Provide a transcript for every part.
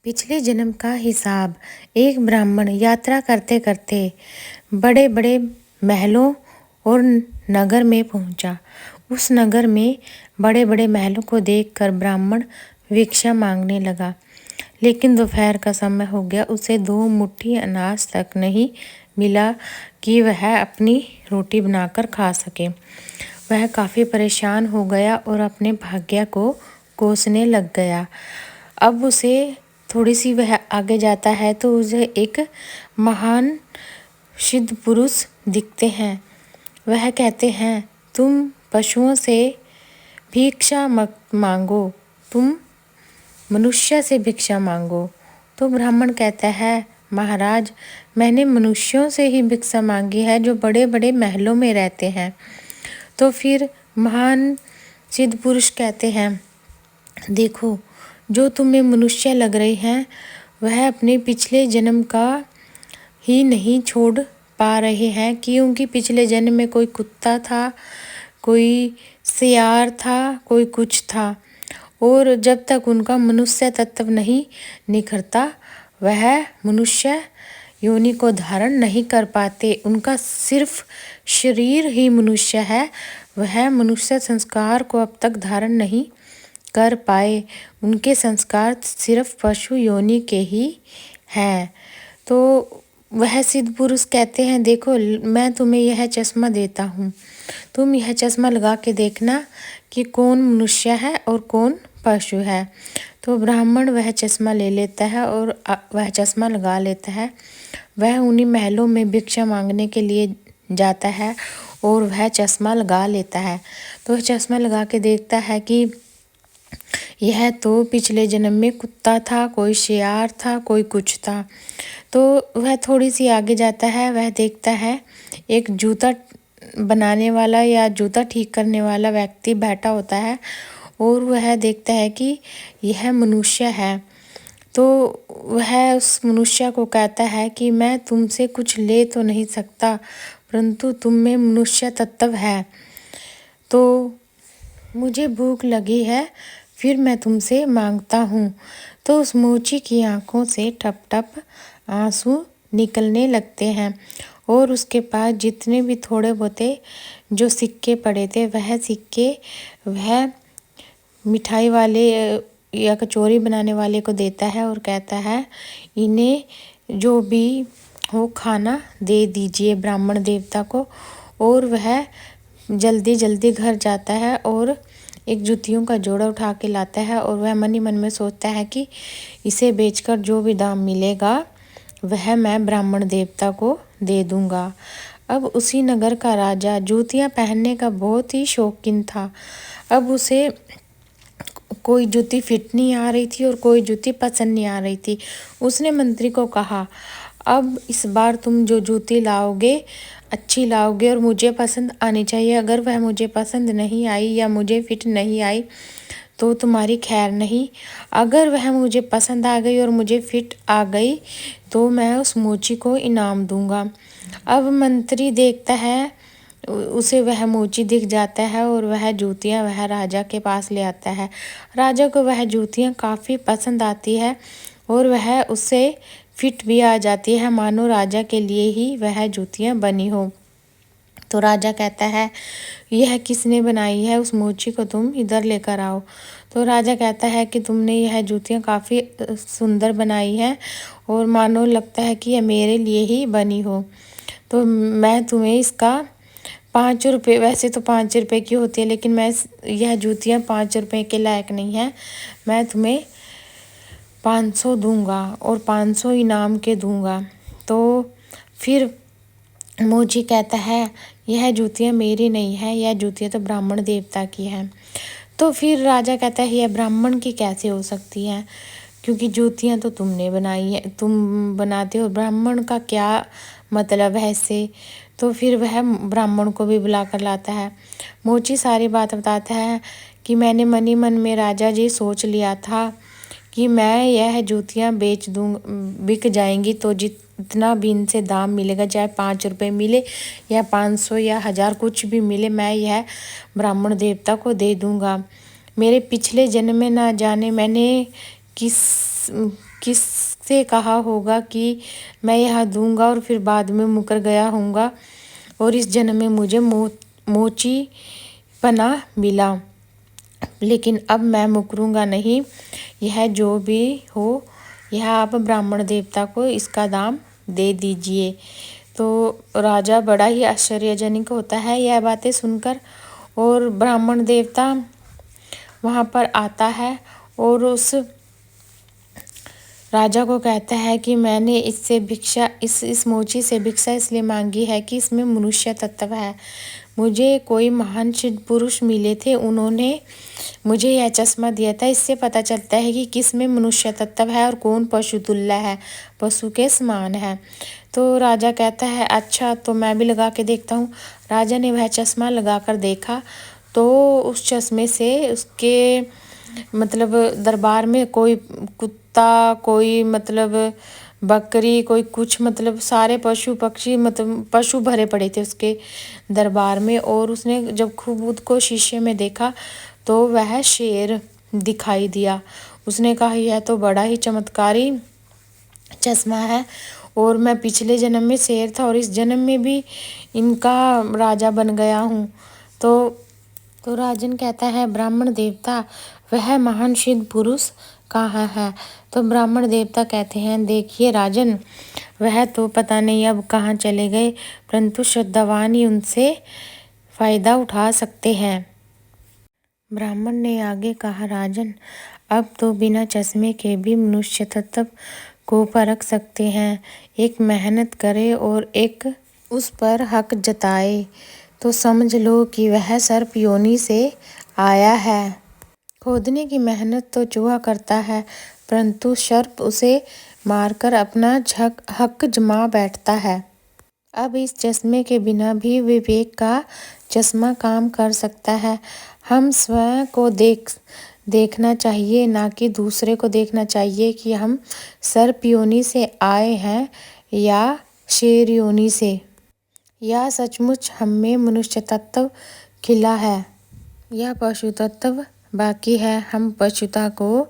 पिछले जन्म का हिसाब। एक ब्राह्मण यात्रा करते करते बड़े बड़े महलों और नगर में पहुंचा। उस नगर में बड़े बड़े महलों को देखकर ब्राह्मण भिक्षा मांगने लगा, लेकिन दोपहर का समय हो गया। उसे 2 मुट्ठी अनाज तक नहीं मिला कि वह अपनी रोटी बनाकर खा सके। वह काफ़ी परेशान हो गया और अपने भाग्य को कोसने लग गया। अब उसे थोड़ी सी वह आगे जाता है तो उसे एक महान सिद्ध पुरुष दिखते हैं। वह कहते हैं, तुम पशुओं से भिक्षा मत मांगो, तुम मनुष्य से भिक्षा मांगो। तो ब्राह्मण कहता है, महाराज, मैंने मनुष्यों से ही भिक्षा मांगी है जो बड़े बड़े महलों में रहते हैं। तो फिर महान सिद्ध पुरुष कहते हैं, देखो, जो तुम्हें मनुष्य लग रही हैं वह अपने पिछले जन्म का ही नहीं छोड़ पा रहे हैं, क्योंकि पिछले जन्म में कोई कुत्ता था, कोई सियार था, कोई कुछ था, और जब तक उनका मनुष्य तत्व नहीं निखरता वह मनुष्य योनि को धारण नहीं कर पाते। उनका सिर्फ शरीर ही मनुष्य है, वह मनुष्य संस्कार को अब तक धारण नहीं कर पाए। उनके संस्कार सिर्फ पशु योनि के ही हैं। तो वह सिद्ध पुरुष कहते हैं, देखो, मैं तुम्हें यह चश्मा देता हूँ, तुम यह चश्मा लगा के देखना कि कौन मनुष्य है और कौन पशु है। तो ब्राह्मण वह चश्मा ले लेता है और वह चश्मा लगा लेता है। वह उन्हीं महलों में भिक्षा मांगने के लिए जाता है और वह चश्मा लगा लेता है। तो वह चश्मा लगा के देखता है कि यह तो पिछले जन्म में कुत्ता था, कोई शेर था, कोई कुछ था। तो वह थोड़ी सी आगे जाता है, वह देखता है एक जूता बनाने वाला या जूता ठीक करने वाला व्यक्ति बैठा होता है और वह देखता है कि यह मनुष्य है। तो वह उस मनुष्य को कहता है कि मैं तुमसे कुछ ले तो नहीं सकता, परंतु तुम में मनुष्य तत्व है, तो मुझे भूख लगी है, फिर मैं तुमसे मांगता हूँ। तो उस मोची की आंखों से टप टप आंसू निकलने लगते हैं और उसके पास जितने भी थोड़े बहुते जो सिक्के पड़े थे वह सिक्के वह मिठाई वाले या कचौरी बनाने वाले को देता है और कहता है, इन्हें जो भी हो खाना दे दीजिए ब्राह्मण देवता को। और वह जल्दी जल्दी घर जाता है और एक जूतियों का जोड़ा उठा के लाता है और वह मन ही मन में सोचता है कि इसे बेचकर जो भी दाम मिलेगा वह मैं ब्राह्मण देवता को दे दूंगा। अब उसी नगर का राजा जूतियां पहनने का बहुत ही शौकीन था। अब उसे कोई जूती फिट नहीं आ रही थी और कोई जूती पसंद नहीं आ रही थी। उसने मंत्री को कहा, अब इस बार तुम जो जूती लाओगे अच्छी लाओगे और मुझे पसंद आनी चाहिए। अगर वह मुझे पसंद नहीं आई या मुझे फिट नहीं आई तो तुम्हारी खैर नहीं। अगर वह मुझे पसंद आ गई और मुझे फिट आ गई तो मैं उस मोची को इनाम दूंगा। अब मंत्री देखता है, उसे वह मोची दिख जाता है और वह जूतियां वह राजा के पास ले आता है। राजा को वह जूतियां काफ़ी पसंद आती है और वह उससे फिट भी आ जाती है, मानो राजा के लिए ही वह जूतियां बनी हो। तो राजा कहता है, यह किसने बनाई है, उस मोची को तुम इधर लेकर आओ। तो राजा कहता है कि तुमने यह जूतियां काफ़ी सुंदर बनाई हैं और मानो लगता है कि यह मेरे लिए ही बनी हो, तो मैं तुम्हें इसका 5 रुपये, वैसे तो 5 रुपये की होती है लेकिन यह जूतियाँ 5 रुपये के लायक नहीं है, मैं तुम्हें 500 दूंगा और 500 इनाम के दूंगा। तो फिर मोची कहता है, यह जूतियाँ मेरी नहीं है, यह जूतियाँ तो ब्राह्मण देवता की हैं। तो फिर राजा कहता है, यह ब्राह्मण की कैसे हो सकती हैं, क्योंकि जूतियाँ तो तुमने बनाई है, तुम बनाते हो, ब्राह्मण का क्या मतलब है इससे। तो फिर वह ब्राह्मण को भी बुला कर लाता है। मोची सारी बात बताता है कि मैंने मन ही मन में राजा जी सोच लिया था कि मैं यह जूतियाँ बेच दूँ, बिक जाएंगी तो जितना भी इनसे दाम मिलेगा, चाहे 5 रुपये मिले या 500 या 1000 कुछ भी मिले, मैं यह ब्राह्मण देवता को दे दूँगा। मेरे पिछले जन्म में ना जाने मैंने किस किससे कहा होगा कि मैं यह दूंगा और फिर बाद में मुकर गया होऊंगा और इस जन्म में मुझे मोची पना मिला, लेकिन अब मैं मुकरूंगा नहीं। यह जो भी हो, यह आप ब्राह्मण देवता को इसका दाम दे दीजिए। तो राजा बड़ा ही आश्चर्यजनक होता है यह बातें सुनकर, और ब्राह्मण देवता वहाँ पर आता है और उस राजा को कहता है कि मैंने इससे भिक्षा इस मोची से भिक्षा इसलिए मांगी है कि इसमें मनुष्य तत्व है। मुझे कोई महान सिद्ध पुरुष मिले थे, उन्होंने मुझे यह चश्मा दिया था। इससे पता चलता है कि किस में मनुष्य तत्व है और कौन पशु तुल्य है, पशु के समान है। तो राजा कहता है अच्छा, तो मैं भी लगा के देखता हूँ। राजा ने वह चश्मा लगा कर देखा तो उस चश्मे से उसके मतलब दरबार में कोई कुत्ता, कोई मतलब बकरी, कोई कुछ मतलब सारे पशु पक्षी मतलब पशु भरे पड़े थे उसके दरबार में। और उसने जब खुद को शीशे में देखा तो वह शेर दिखाई दिया। उसने कहा यह तो बड़ा ही चमत्कारी चश्मा है, और मैं पिछले जन्म में शेर था और इस जन्म में भी इनका राजा बन गया हूँ। तो राजन कहता है ब्राह्मण देवता, वह महान सिद्ध पुरुष कहाँ है? तो ब्राह्मण देवता कहते हैं देखिए राजन, वह तो पता नहीं अब कहाँ चले गए, परंतु श्रद्धावान ही उनसे फायदा उठा सकते हैं। ब्राह्मण ने आगे कहा राजन, अब तो बिना चश्मे के भी मनुष्य तत्व को परख सकते हैं। एक मेहनत करे और एक उस पर हक जताए तो समझ लो कि वह सर्प योनि से आया है। खोदने की मेहनत तो चूहा करता है, परंतु सर्प उसे मारकर अपना हक जमा बैठता है। अब इस चश्मे के बिना भी विवेक का चश्मा काम कर सकता है। हम स्वयं को देखना चाहिए, ना कि दूसरे को देखना चाहिए कि हम सर्प योनि से आए हैं या शेर योनि से, या सचमुच हम में मनुष्य तत्व खिला है या पशु तत्व बाकी है। हम पशुता को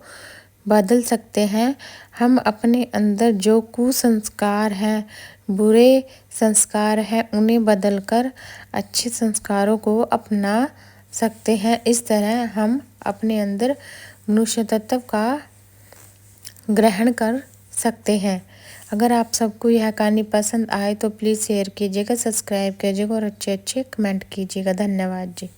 बदल सकते हैं। हम अपने अंदर जो कुसंस्कार हैं, बुरे संस्कार हैं, उन्हें बदलकर अच्छे संस्कारों को अपना सकते हैं। इस तरह हम अपने अंदर मनुष्य तत्व का ग्रहण कर सकते हैं। अगर आप सबको यह कहानी पसंद आए तो प्लीज़ शेयर कीजिएगा, सब्सक्राइब कीजिएगा और अच्छे अच्छे कमेंट कीजिएगा। धन्यवाद जी।